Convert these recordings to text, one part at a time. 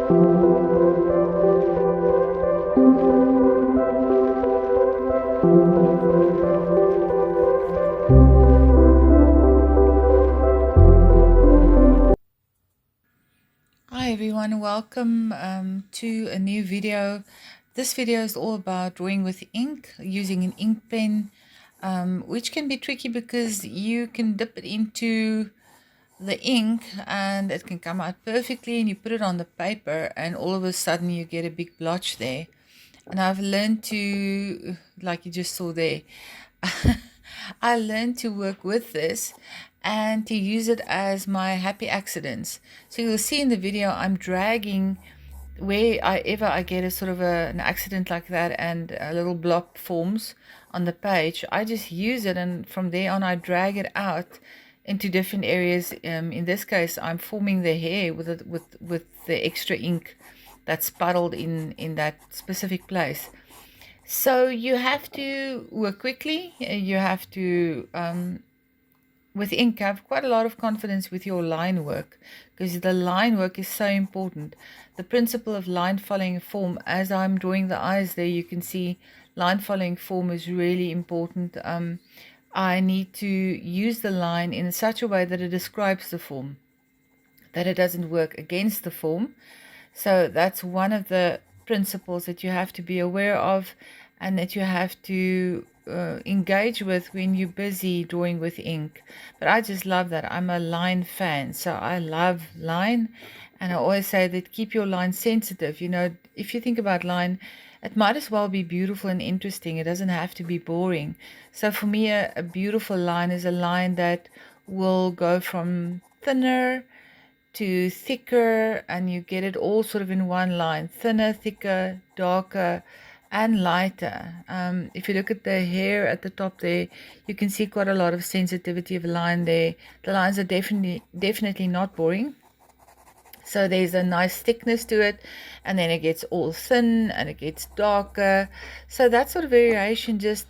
Hi everyone, welcome to a new video. This video is all about drawing with ink using an ink pen, which can be tricky because you can dip it into the ink and it can come out perfectly, and you put it on the paper and all of a sudden you get a big blotch there. And I've learned to, like you just saw there, I learned to work with this and to use it as my happy accidents. So you'll see in the video I'm dragging wherever I get a sort of an accident like that and a little blob forms on the page. I just use it, and from there on I drag it out into different areas. In this case I'm forming the hair with the extra ink that's puddled in that specific place. So you have to work quickly. You have to, with ink, have quite a lot of confidence with your line work, because the line work is so important. The principle of line following form, as I'm drawing the eyes there, you can see line following form is really important. I need to use the line in such a way that it describes the form, that it doesn't work against the form. So that's one of the principles that you have to be aware of and that you have to engage with when you're busy drawing with ink. But I just love that. I'm a line fan, so I love line. And I always say that keep your line sensitive. You know, if you think about line, it might as well be beautiful and interesting. It doesn't have to be boring. So for me, a beautiful line is a line that will go from thinner to thicker, and you get it all sort of in one line: thinner, thicker, darker, and lighter. If you look at the hair at the top there, you can see quite a lot of sensitivity of line there. The lines are definitely not boring. So there's a nice thickness to it, and then it gets all thin and it gets darker. So that sort of variation just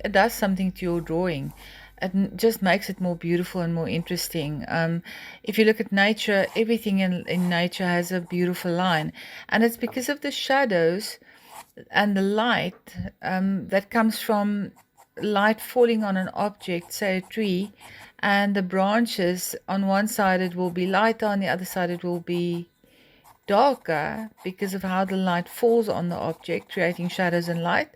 does something to your drawing. It just makes it more beautiful and more interesting. If you look at nature, everything in nature has a beautiful line, and it's because of the shadows and the light that comes from light falling on an object, say a tree, and the branches, on one side it will be lighter, on the other side it will be darker because of how the light falls on the object, creating shadows and light.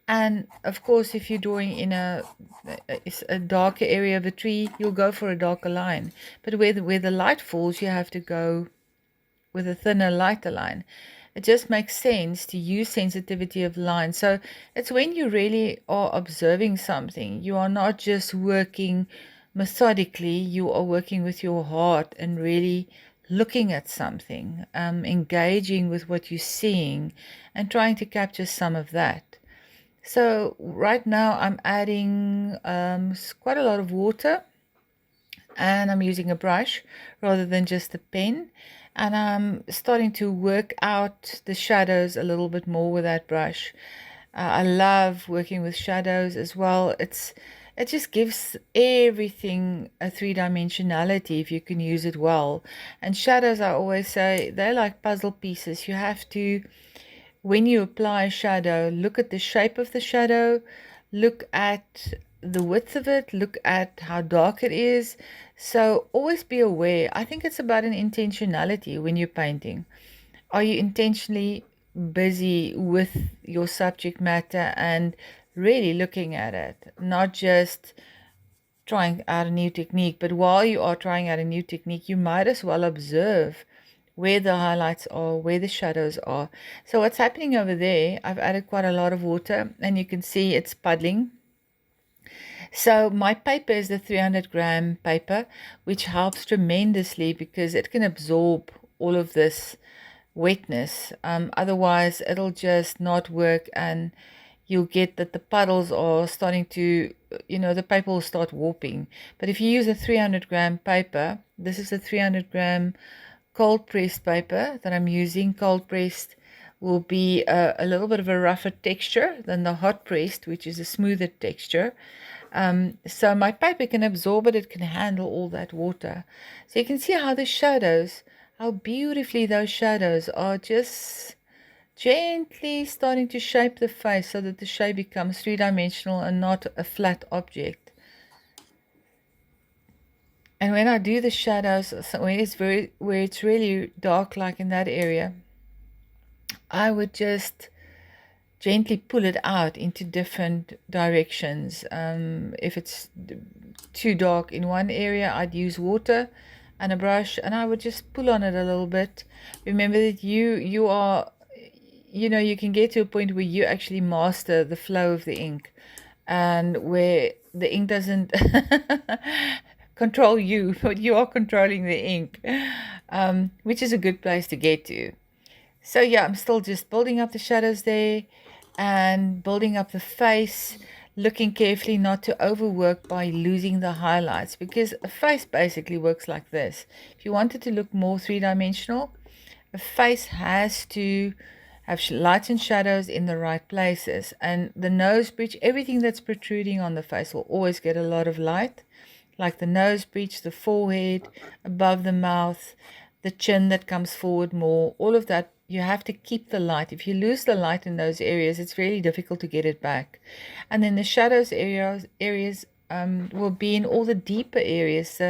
And of course, if you're drawing in a darker area of a tree, you'll go for a darker line. But where the light falls, you have to go with a thinner, lighter line. It just makes sense to use sensitivity of line. So it's when you really are observing something, you are not just working methodically, you are working with your heart and really looking at something, engaging with what you're seeing and trying to capture some of that. So right now I'm adding quite a lot of water, and I'm using a brush rather than just a pen. And I'm starting to work out the shadows a little bit more with that brush. I love working with shadows as well. It just gives everything a three-dimensionality if you can use it well. And shadows, I always say, they're like puzzle pieces. You have to, when you apply a shadow, look at the shape of the shadow, look at the width of it, look at how dark it is. So always be aware. I think it's about an intentionality when you're painting. Are you intentionally busy with your subject matter and really looking at it, not just trying out a new technique? But while you are trying out a new technique, you might as well observe where the highlights are, where the shadows are. So what's happening over there, I've added quite a lot of water, and you can see it's puddling. So my paper is the 300-gram paper, which helps tremendously because it can absorb all of this wetness. Otherwise, it'll just not work, and you'll get that the puddles are starting to, the paper will start warping. But if you use a 300-gram paper, this is a 300-gram cold pressed paper that I'm using. Cold pressed will be a little bit of a rougher texture than the hot pressed, which is a smoother texture. So my paper can absorb it, it can handle all that water. So you can see how the shadows how beautifully those shadows are just gently starting to shape the face so that the shape becomes three-dimensional and not a flat object. And when I do the shadows, so where it's really dark, like in that area, I would just gently pull it out into different directions. If it's too dark in one area, I'd use water and a brush, and I would just pull on it a little bit. Remember that you are, you can get to a point where you actually master the flow of the ink, and where the ink doesn't control you, but you are controlling the ink, which is a good place to get to. So yeah, I'm still just building up the shadows there and building up the face, looking carefully not to overwork by losing the highlights, because a face basically works like this. If you want it to look more three-dimensional, a face has to have lights and shadows in the right places, and the nose bridge, everything that's protruding on the face will always get a lot of light, like the nose bridge, the forehead, above the mouth, the chin that comes forward more, all of that. You have to keep the light. If you lose the light in those areas, it's really difficult to get it back. And then the shadows areas will be in all the deeper areas,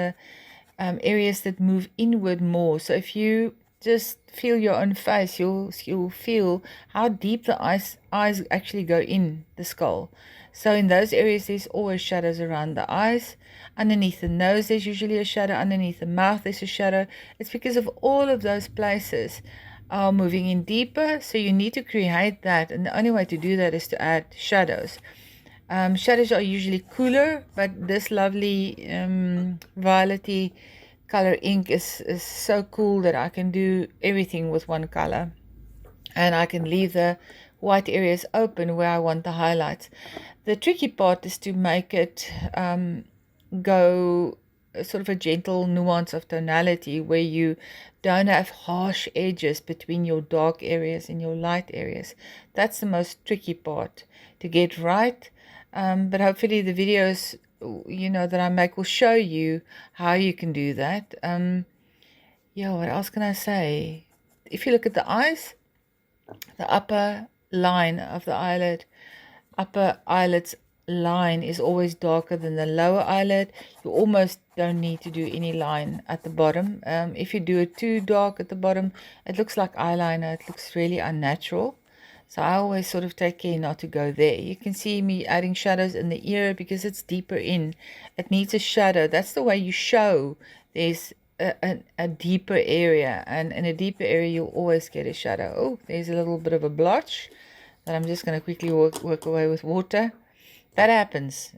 areas that move inward more. So if you just feel your own face, you'll feel how deep the eyes actually go in the skull. So in those areas, there's always shadows around the eyes. Underneath the nose, there's usually a shadow. Underneath the mouth, there's a shadow. It's because of all of those places are moving in deeper. So you need to create that. And the only way to do that is to add shadows. Shadows are usually cooler, but this lovely violety color ink is so cool that I can do everything with one color. And I can leave the white areas open where I want the highlights. The tricky part is to make it go sort of a gentle nuance of tonality where you don't have harsh edges between your dark areas and your light areas. That's the most tricky part to get right. But hopefully the videos, that I make will show you how you can do that. Yeah, what else can I say? If you look at the eyes, the upper line of the upper eyelid's line is always darker than the lower eyelid. You almost don't need to do any line at the bottom. If you do it too dark at the bottom, it looks like eyeliner. It looks really unnatural. So I always sort of take care not to go there. You can see me adding shadows in the ear because it's deeper in. It needs a shadow. That's the way you show there's a deeper area. And in a deeper area, you'll always get a shadow. Oh, there's a little bit of a blotch that I'm just going to quickly work away with water. That happens.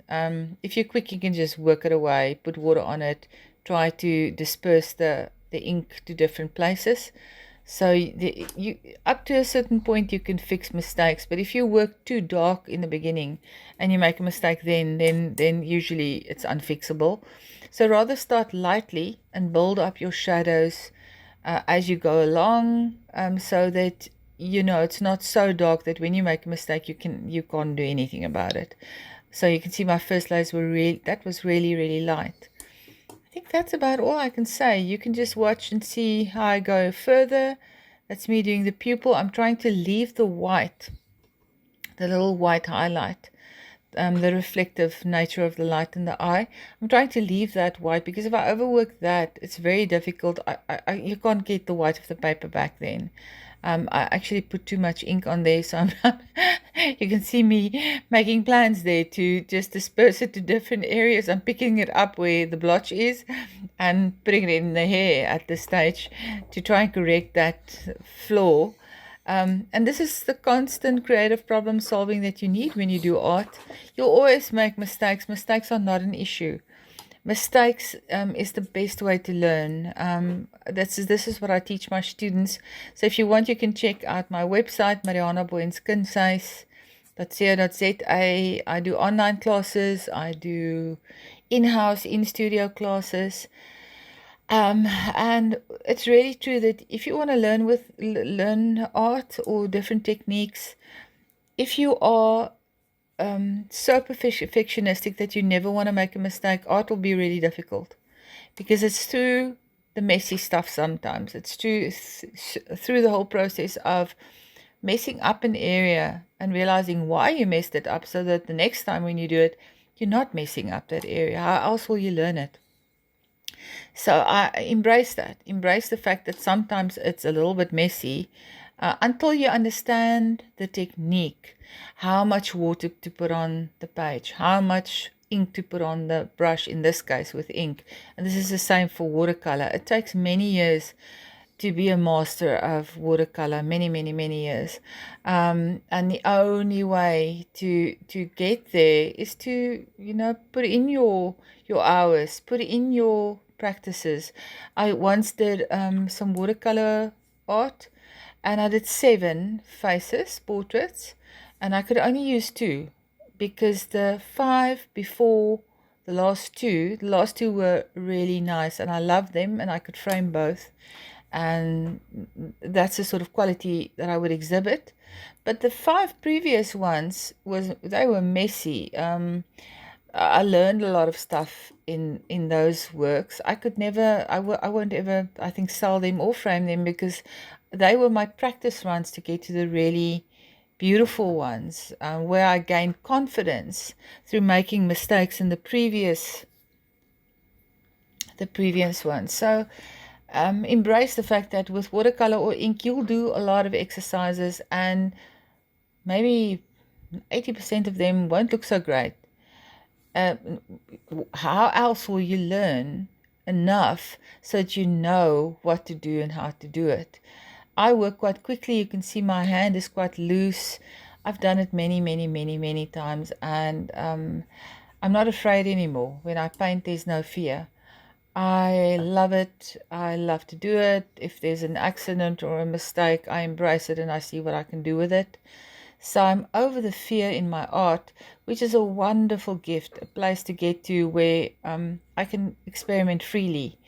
If you're quick, you can just work it away, put water on it, try to disperse the ink to different places. So you up to a certain point you can fix mistakes, but if you work too dark in the beginning and you make a mistake, then usually it's unfixable. So rather start lightly and build up your shadows as you go along, so that it's not so dark that when you make a mistake you can't do anything about it. So you can see my first layers was really light. I think that's about all I can say. You can just watch and see how I go further. That's me doing the pupil. I'm trying to leave the white, the little white highlight, the reflective nature of the light in the eye. I'm trying to leave that white because if I overwork that, it's very difficult. You can't get the white of the paper back then. I actually put too much ink on there, so I'm not, you can see me making plans there to just disperse it to different areas. I'm picking it up where the blotch is and putting it in the hair at this stage to try and correct that flaw. And this is the constant creative problem solving that you need when you do art. You'll always make mistakes. Mistakes are not an issue. Mistakes is the best way to learn. This is what I teach my students. So if you want, you can check out my website, marianaboyenskinsize.co.za. I do online classes. I do in-house, in-studio classes. And it's really true that if you want to learn art or different techniques, if you are so perfectionistic that you never want to make a mistake, art will be really difficult because it's too the messy stuff sometimes. It's through the whole process of messing up an area and realizing why you messed it up, so that the next time when you do it, you're not messing up that area. How else will you learn it? So I embrace that. Embrace the fact that sometimes it's a little bit messy, until you understand the technique, how much water to put on the page, how much ink to put on the brush, in this case with ink. And this is the same for watercolor. It takes many years to be a master of watercolor, many years. And the only way to get there is to, put in your hours, put in your practices. I once did some watercolor art, and I did 7 faces, portraits, and I could only use 2 because the 5 before the last two were really nice, and I loved them, and I could frame both. And that's the sort of quality that I would exhibit. But the 5 previous ones they were messy. I learned a lot of stuff in those works. I could never, I won't ever, I think, sell them or frame them, because they were my practice runs to get to the really beautiful ones, where I gained confidence through making mistakes in the previous ones. So embrace the fact that with watercolor or ink, you'll do a lot of exercises, and maybe 80% of them won't look so great. How else will you learn enough so that you know what to do and how to do it? I work quite quickly. You can see my hand is quite loose. I've done it many times, and I'm not afraid anymore. When I paint, there's no fear. I love it. I love to do it. If there's an accident or a mistake, I embrace it and I see what I can do with it. So I'm over the fear in my art, which is a wonderful gift, a place to get to where I can experiment freely.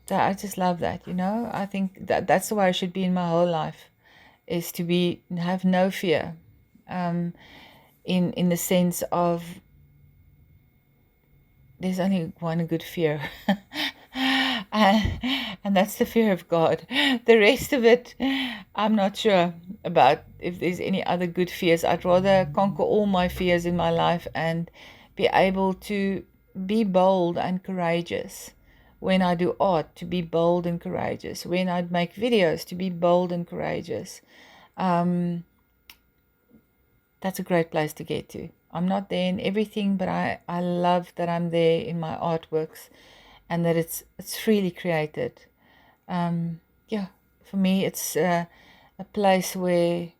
So I just love that, I think that that's the way I should be in my whole life, is to have no fear, in the sense of there's only one good fear. And that's the fear of God. The rest of it, I'm not sure about if there's any other good fears. I'd rather conquer all my fears in my life and be able to be bold and courageous. When I do art, to be bold and courageous. When I make videos, to be bold and courageous. That's a great place to get to. I'm not there in everything, but I love that I'm there in my artworks, and that it's freely created. Yeah, for me, it's a place where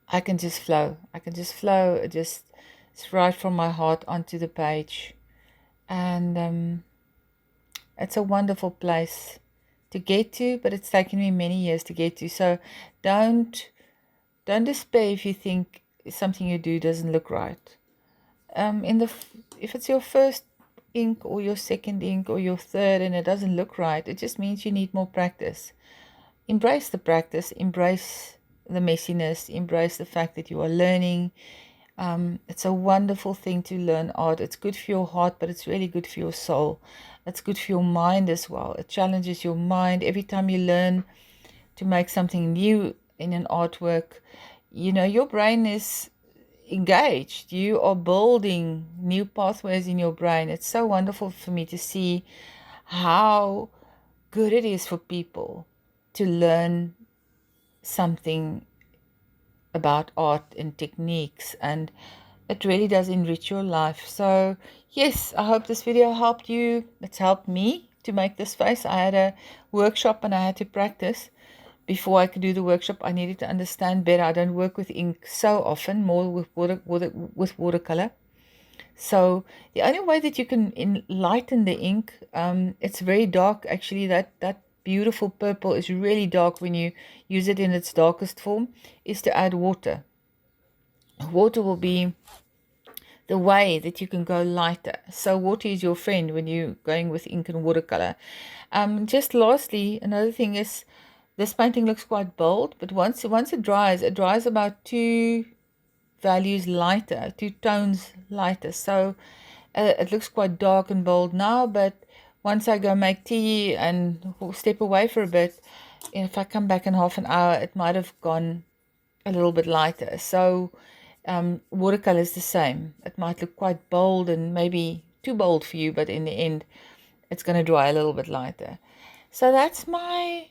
I can just flow. It's right from my heart onto the page. And it's a wonderful place to get to, but it's taken me many years to get to. So don't despair if you think something you do doesn't look right. If it's your first ink or your second ink or your third and it doesn't look right, it just means you need more practice. Embrace the practice, embrace the messiness, embrace the fact that you are learning. It's a wonderful thing to learn art. It's good for your heart, but it's really good for your soul. It's good for your mind as well. It challenges your mind. Every time you learn to make something new in an artwork, your brain is engaged. You are building new pathways in your brain. It's so wonderful for me to see how good it is for people to learn something about art and techniques, and it really does enrich your life. So yes, I hope this video helped you. It's helped me to make this face. I had a workshop and I had to practice. Before I could do the workshop, I needed to understand better. I don't work with ink so often, more with watercolor. So the only way that you can enlighten the ink, it's very dark actually. That beautiful purple is really dark when you use it in its darkest form, is to add water. Water will be the way that you can go lighter. So water is your friend when you're going with ink and watercolor. Just lastly, another thing is, this painting looks quite bold, but once it dries about 2 values lighter, 2 tones lighter. So it looks quite dark and bold now, but once I go make tea and step away for a bit, if I come back in half an hour, it might have gone a little bit lighter. So watercolor is the same. It might look quite bold and maybe too bold for you, but in the end, it's going to dry a little bit lighter. So that's my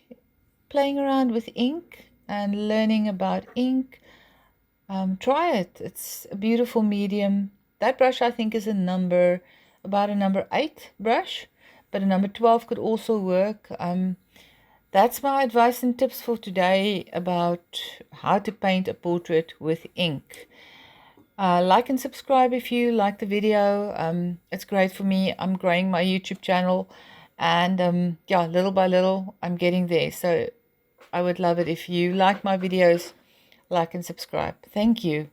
playing around with ink and learning about ink. Try it. It's a beautiful medium. That brush I think is about a number 8 brush, but a number 12 could also work. That's my advice and tips for today about how to paint a portrait with ink. Like and subscribe if you like the video. It's great for me. I'm growing my YouTube channel, and yeah, little by little, I'm getting there. So I would love it if you like my videos, like and subscribe. Thank you.